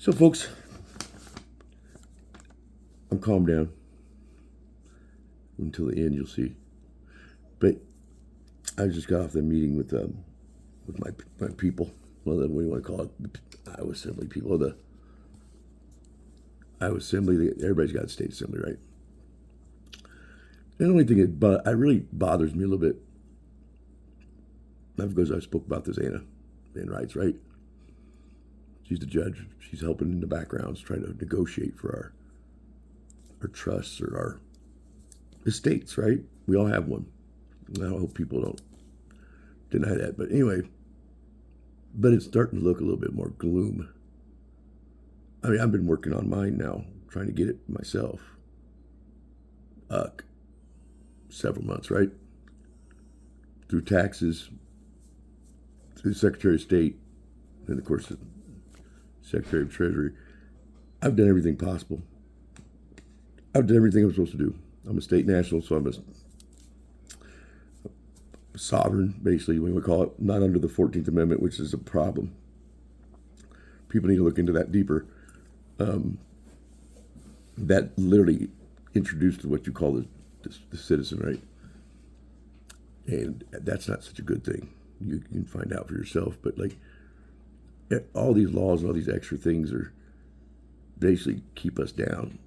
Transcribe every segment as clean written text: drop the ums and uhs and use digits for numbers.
So, folks, I'm calmed down until the end. You'll see. But I just got off the meeting with my people. Well, what do you want to call it? The Iowa Assembly people. The Iowa Assembly. Everybody's got a state assembly, right? The only thing that really bothers me a little bit, not because I spoke about this Anna Van Rights, right? She's the judge. She's helping in the backgrounds, trying to negotiate for our trusts or our estates, right? We all have one. I hope people don't deny that. But anyway, but it's starting to look a little bit more gloom. I mean, I've been working on mine now, trying to get it myself. Several months, right? Through taxes, through the Secretary of State, and of course the Secretary of Treasury. I've done everything possible. I've done everything I'm supposed to do. I'm a state national, so I'm a sovereign, basically, we would call it, not under the 14th Amendment, which is a problem. People need to look into that deeper. That literally introduced what you call the citizen, right? And that's not such a good thing. You can find out for yourself, but like all these laws and all these extra things are basically keep us down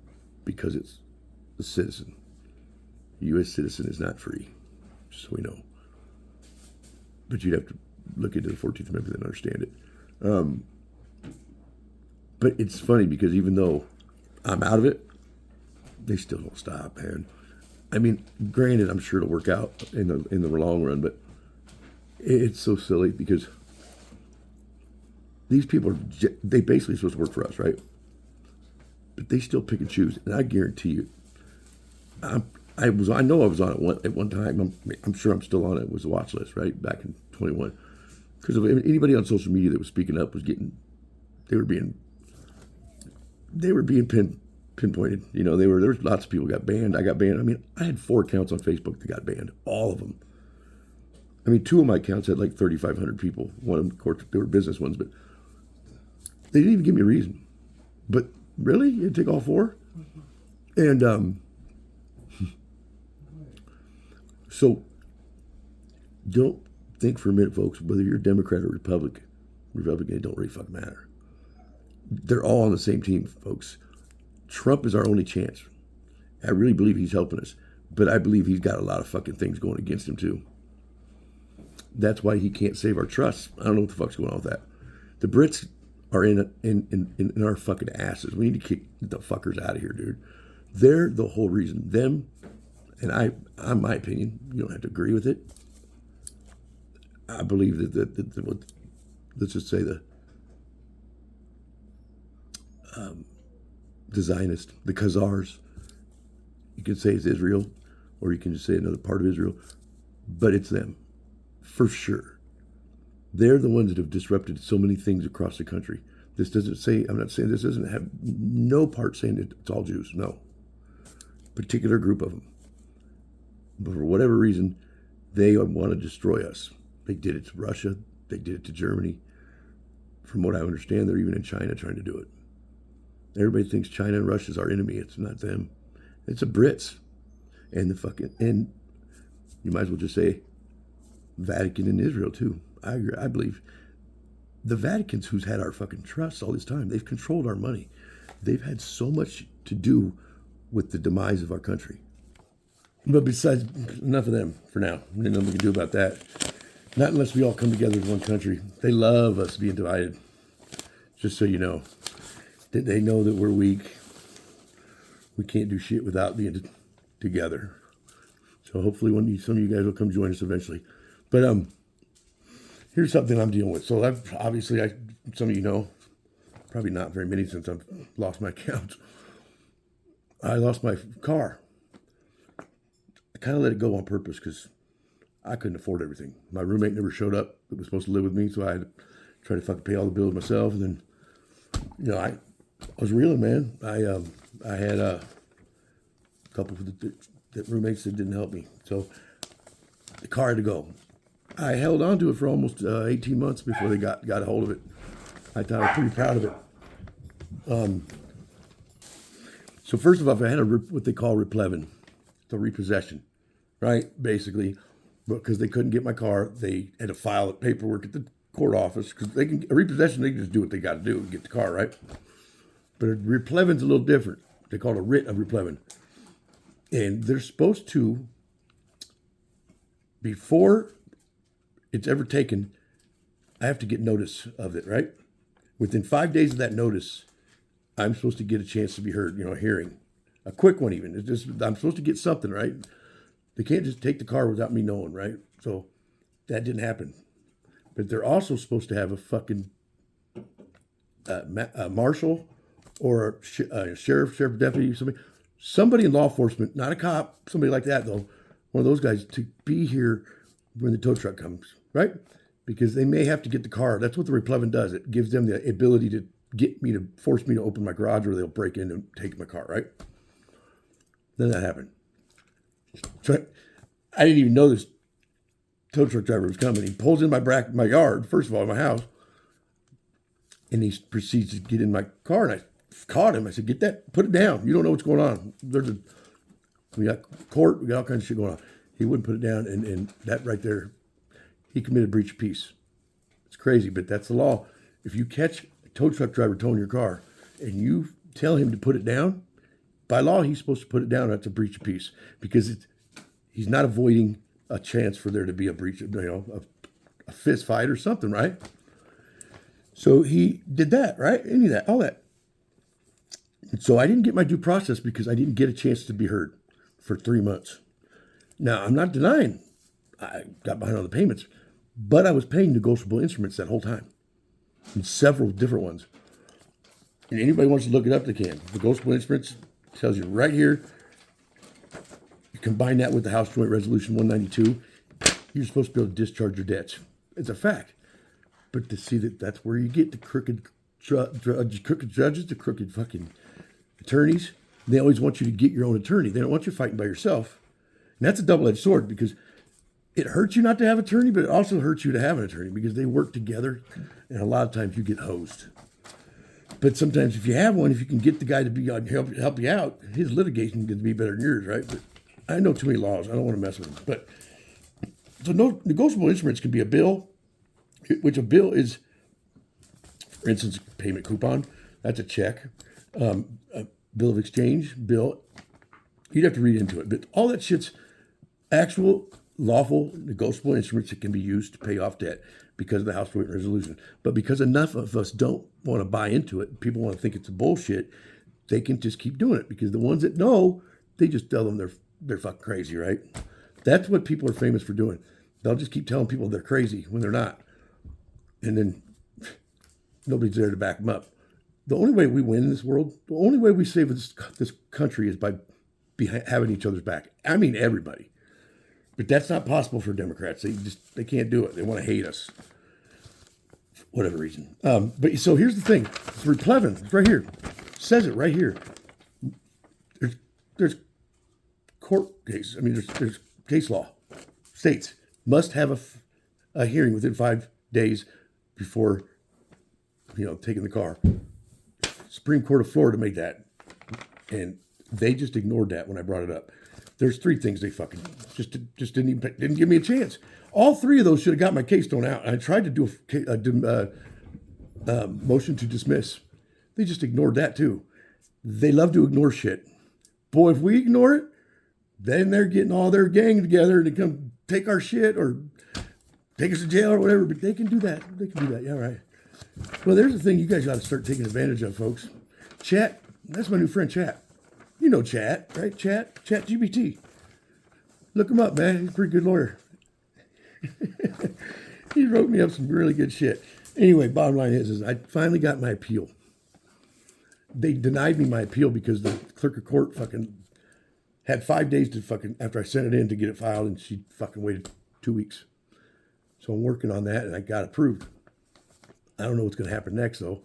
because it's the citizen. The U.S. citizen is not free, just so we know. But you'd have to look into the 14th Amendment and understand it. But it's funny because even though I'm out of it, they still don't stop, man. I mean, granted, I'm sure it'll work out in the long run, but it's so silly because these people they basically supposed to work for us, right? But they still pick and choose, and I guarantee you, I know I was on it at one time. I'm sure I'm still on it. It was a watch list, right, back in 21. Because anybody on social media that was speaking up was they were being pinpointed. You know, there was lots of people got banned. I got banned. I mean, I had 4 accounts on Facebook that got banned, all of them. I mean, 2 of my accounts had like 3,500 people. One of them, of course, they were business ones, but they didn't even give me a reason. But really, you'd take all 4? And so don't think for a minute, folks, whether you're Democrat or Republican, it don't really fucking matter. They're all on the same team, folks. Trump is our only chance. I really believe he's helping us, but I believe he's got a lot of fucking things going against him too. That's why he can't save our trust. I don't know what the fuck's going on with that. The Brits are in our fucking asses. We need to kick the fuckers out of here, dude. They're the whole reason. Them, and in my opinion, you don't have to agree with it. I believe that let's just say the Zionists, the Khazars, you can say it's Israel, or you can just say another part of Israel, but it's them, for sure. They're the ones that have disrupted so many things across the country. This doesn't say, I'm not saying this doesn't have no part saying that it's all Jews, no. Particular group of them. But for whatever reason, they want to destroy us. They did it to Russia, they did it to Germany. From what I understand, they're even in China trying to do it. Everybody thinks China and Russia is our enemy. It's not them. It's the Brits. And and you might as well just say Vatican and Israel too. I agree. I believe the Vatican's who's had our fucking trust all this time. They've controlled our money. They've had so much to do with the demise of our country. But besides, enough of them for now. There's nothing we can do about that. Not unless we all come together as one country. They love us being divided. Just so you know. They know that we're weak. We can't do shit without being together. So hopefully some of you guys will come join us eventually. But here's something I'm dealing with. So some of you know, probably not very many since I've lost my count. I lost my car. I kind of let it go on purpose because I couldn't afford everything. My roommate never showed up. It was supposed to live with me, so I had to try to fucking pay all the bills myself. And then, you know, I was reeling, man. I had a couple of the roommates that didn't help me. So the car had to go. I held on to it for almost 18 months before they got a hold of it. I thought I was pretty proud of it. So first of all, if I had what they call replevin, the repossession, right? Basically, because they couldn't get my car, they had to file paperwork at the court office because they can a repossession. They can just do what they got to do and get the car, right? But a replevin's a little different. They call it a writ of replevin, and they're supposed to, before it's ever taken, I have to get notice of it, right? Within 5 days of that notice, I'm supposed to get a chance to be heard, a hearing, a quick one even. It's just I'm supposed to get something, right? They can't just take the car without me knowing, right? So that didn't happen. But they're also supposed to have a fucking marshal or a sheriff deputy, somebody in law enforcement, not a cop, somebody like that though, one of those guys to be here when the tow truck comes, right? Because they may have to get the car. That's what the replevin does. It gives them the ability to force me to open my garage, or they'll break in and take my car, right? Then that happened. So I didn't even know this tow truck driver was coming. He pulls in my yard, first of all, in my house, and he proceeds to get in my car, and I caught him. I said, put it down. You don't know what's going on. We got court, we got all kinds of shit going on. He wouldn't put it down, and that right there, he committed breach of peace. It's crazy, but that's the law. If you catch a tow truck driver towing your car and you tell him to put it down, by law, he's supposed to put it down. That's a breach of peace because he's not avoiding a chance for there to be a breach of, a fist fight or something, right? So he did that, right? Any of that, all that. And so I didn't get my due process because I didn't get a chance to be heard for 3 months. Now, I'm not denying I got behind on the payments, but I was paying negotiable instruments that whole time, and several different ones. And anybody wants to look it up, they can. Negotiable instruments tells you right here. You combine that with the House Joint Resolution 192, you're supposed to be able to discharge your debts. It's a fact. But to see that's where you get the crooked judges, the crooked fucking attorneys. They always want you to get your own attorney. They don't want you fighting by yourself. And that's a double-edged sword because it hurts you not to have an attorney, but it also hurts you to have an attorney because they work together, and a lot of times you get hosed. But sometimes if you have one, if you can get the guy to be help you out, his litigation can be better than yours, right? But I know too many laws. I don't want to mess with them. But so negotiable instruments can be a bill, which a bill is, for instance, payment coupon. That's a check. A bill of exchange, bill. You'd have to read into it. But all that shit's actual lawful negotiable instruments that can be used to pay off debt because of the House Joint Resolution. But because enough of us don't want to buy into it, people want to think it's a bullshit, they can just keep doing it because the ones that know, they just tell them they're fucking crazy, right? That's what people are famous for doing. They'll just keep telling people they're crazy when they're not. And then nobody's there to back them up. The only way we win in this world, the only way we save this country is by having each other's back. I mean, everybody. But that's not possible for Democrats. They can't do it. They want to hate us, for whatever reason. But so here's the thing: it's replevin. It's right here. It says it right here. There's court case. I mean, there's case law. States must have a hearing within 5 days before taking the car. Supreme Court of Florida made that, and they just ignored that when I brought it up. There's 3 things they fucking just didn't give me a chance. All 3 of those should have got my case thrown out. I tried to do a motion to dismiss. They just ignored that too. They love to ignore shit. Boy, if we ignore it, then they're getting all their gang together to come take our shit or take us to jail or whatever. But they can do that. They can do that. Yeah, right. Well, there's the thing you guys got to start taking advantage of, folks. Chat. That's my new friend, Chat. You know Chat, right? Chat GPT. Look him up, man. He's a pretty good lawyer. He wrote me up some really good shit. Anyway, bottom line is I finally got my appeal. They denied me my appeal because the clerk of court fucking had 5 days to after I sent it in to get it filed, and she fucking waited 2 weeks. So I'm working on that, and I got approved. I don't know what's going to happen next, though,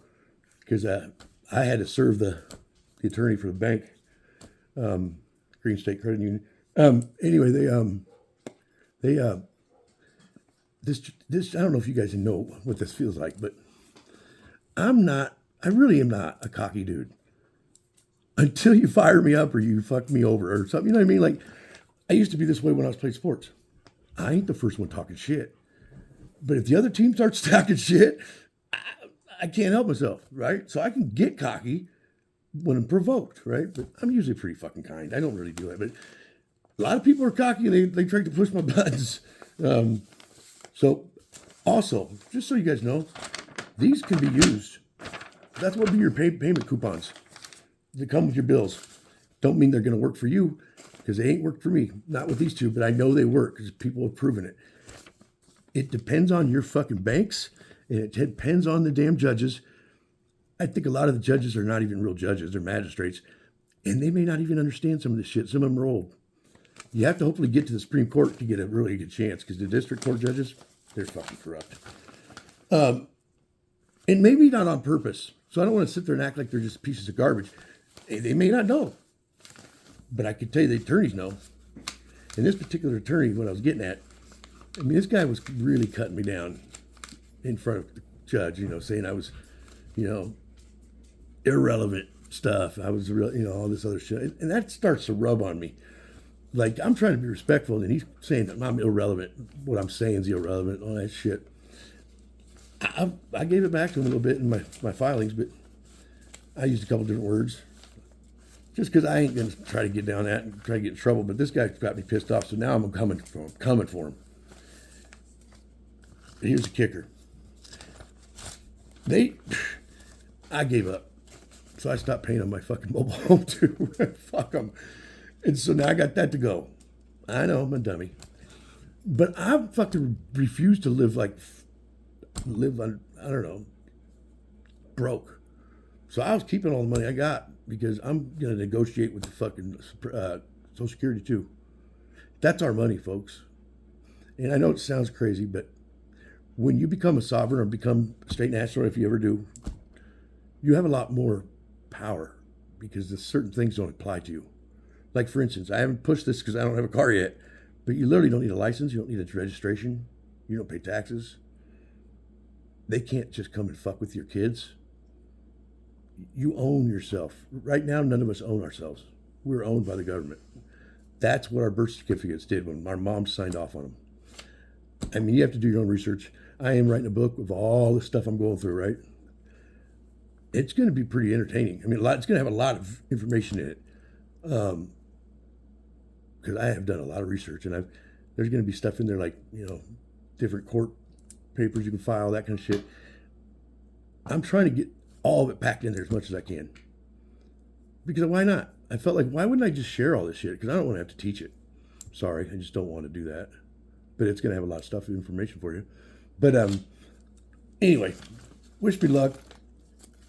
because I had to serve the attorney for the bank, Green State Credit Union. Anyway, this I don't know if you guys know what this feels like, but I'm not I really am not a cocky dude until you fire me up or you fuck me over or something. You know what I mean? Like, I used to be this way when I was playing sports. I ain't the first one talking shit. But if the other team starts talking shit, I can't help myself, right? So I can get cocky when I'm provoked, right? But I'm usually pretty fucking kind. I don't really do it. But a lot of people are cocky and they try to push my buttons. So also, just so you guys know, these can be used. That's what be your payment coupons. They come with your bills. Don't mean they're going to work for you because they ain't worked for me. Not with these two, but I know they work because people have proven it. It depends on your fucking banks and it depends on the damn judges. I think a lot of the judges are not even real judges. They're magistrates. And they may not even understand some of this shit. Some of them are old. You have to hopefully get to the Supreme Court to get a really good chance because the district court judges, they're fucking corrupt. And maybe not on purpose. So I don't want to sit there and act like they're just pieces of garbage. They may not know. But I can tell you the attorneys know. And this particular attorney, what I was getting at, I mean, this guy was really cutting me down in front of the judge, saying I was, irrelevant stuff. I was, all this other shit. And that starts to rub on me. Like, I'm trying to be respectful, and he's saying that I'm irrelevant. What I'm saying is irrelevant, all that shit. I gave it back to him a little bit in my filings, but I used a couple different words. Just because I ain't going to try to get down that and try to get in trouble. But this guy got me pissed off, so now I'm coming for him. But here's the kicker. I gave up. So I stopped paying on my fucking mobile home too. Fuck them. And so now I got that to go. I know, I'm a dummy. But I fucking refuse to live on, I don't know, broke. So I was keeping all the money I got because I'm going to negotiate with the fucking Social Security too. That's our money, folks. And I know it sounds crazy, but when you become a sovereign or become a state national, if you ever do, you have a lot more power because there's certain things don't apply to you. Like, for instance, I haven't pushed this because I don't have a car yet, but you literally don't need a license. You don't need a registration. You don't pay taxes. They can't just come and fuck with your kids. You own yourself. Right now, none of us own ourselves. We're owned by the government. That's what our birth certificates did when our moms signed off on them. I mean, you have to do your own research. I am writing a book of all the stuff I'm going through, right? It's going to be pretty entertaining. I mean, it's going to have a lot of information in it. Because I have done a lot of research, and there's going to be stuff in there like, different court papers you can file, that kind of shit. I'm trying to get all of it packed in there as much as I can. Because why not? I felt like, why wouldn't I just share all this shit? Because I don't want to have to teach it. Sorry, I just don't want to do that. But it's going to have a lot of stuff, information for you. But anyway, wish me luck.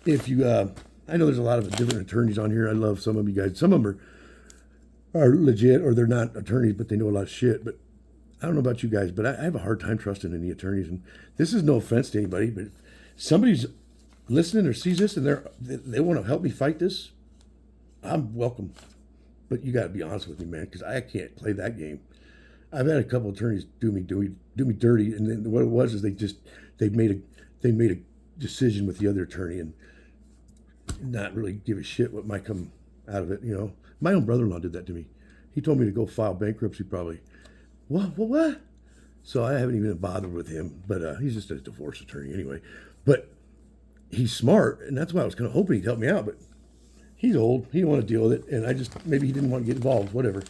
If you, I know there's a lot of different attorneys on here. I love some of you guys. Some of them are legit, or they're not attorneys, but they know a lot of shit. But I don't know about you guys, but I have a hard time trusting any attorneys. And this is no offense to anybody, but if somebody's listening or sees this and they want to help me fight this, I'm welcome. But you got to be honest with me, man, because I can't play that game. I've had a couple attorneys do me dirty, and then what it was is they made a decision with the other attorney and not really give a shit what might come out of it. My own brother-in-law did that to me. He told me to go file bankruptcy probably. What? So I haven't even bothered with him, but he's just a divorce attorney anyway. But he's smart, and that's why I was kind of hoping he'd help me out. But he's old. He didn't want to deal with it, and maybe he didn't want to get involved, whatever.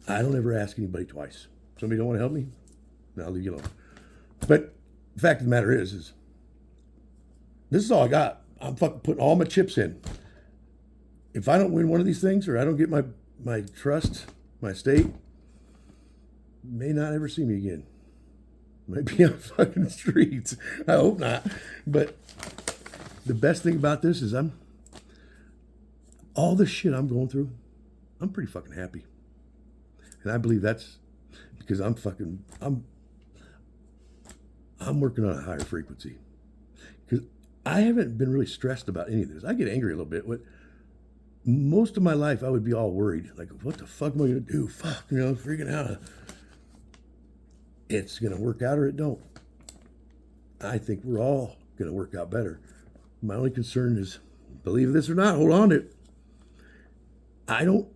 I don't ever ask anybody twice. Somebody don't want to help me? I'll leave you alone. But the fact of the matter is this is all I got. I'm fucking putting all my chips in. If I don't win one of these things, or I don't get my trust, my state, may not ever see me again. Might be on fucking streets. I hope not. But the best thing about this is all the shit I'm going through, I'm pretty fucking happy. And I believe that's because I'm working on a higher frequency. Because I haven't been really stressed about any of this. I get angry a little bit. Most of my life, I would be all worried. Like, what the fuck am I going to do? Fuck, freaking out. It's going to work out or it don't. I think we're all going to work out better. My only concern is, believe this or not, hold on to it. I don't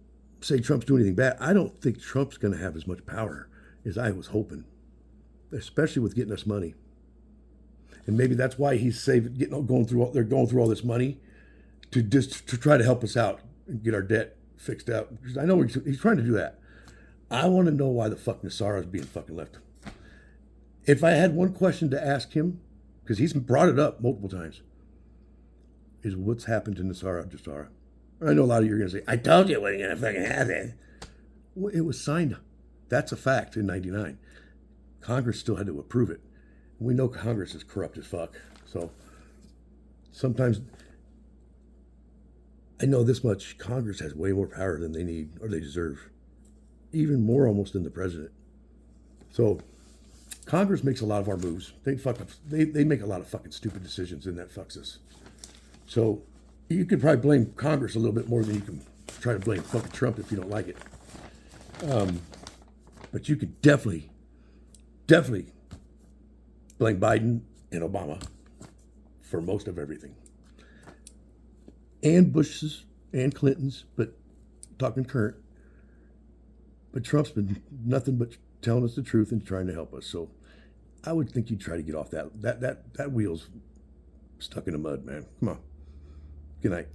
say Trump's doing anything bad. I don't think Trump's going to have as much power as I was hoping, especially with getting us money. And maybe that's why he's going through all this money to try to help us out and get our debt fixed out. Because I know he's trying to do that. I want to know why the fuck Nassarah is being fucking left. If I had one question to ask him, because he's brought it up multiple times, is what's happened to Nassarah Jassara? I know a lot of you are going to say, I told you it wasn't going to fucking happen. Well, it was signed. That's a fact in 99. Congress still had to approve it. We know Congress is corrupt as fuck. So sometimes, I know this much, Congress has way more power than they need or they deserve. Even more almost than the president. So Congress makes a lot of our moves. They make a lot of fucking stupid decisions, and that fucks us. So you could probably blame Congress a little bit more than you can try to blame fucking Trump if you don't like it. But you could definitely blame Biden and Obama for most of everything. And Bush's and Clinton's, but talking current. But Trump's been nothing but telling us the truth and trying to help us. So I would think you'd try to get off that wheel's stuck in the mud, man. Come on. Good night.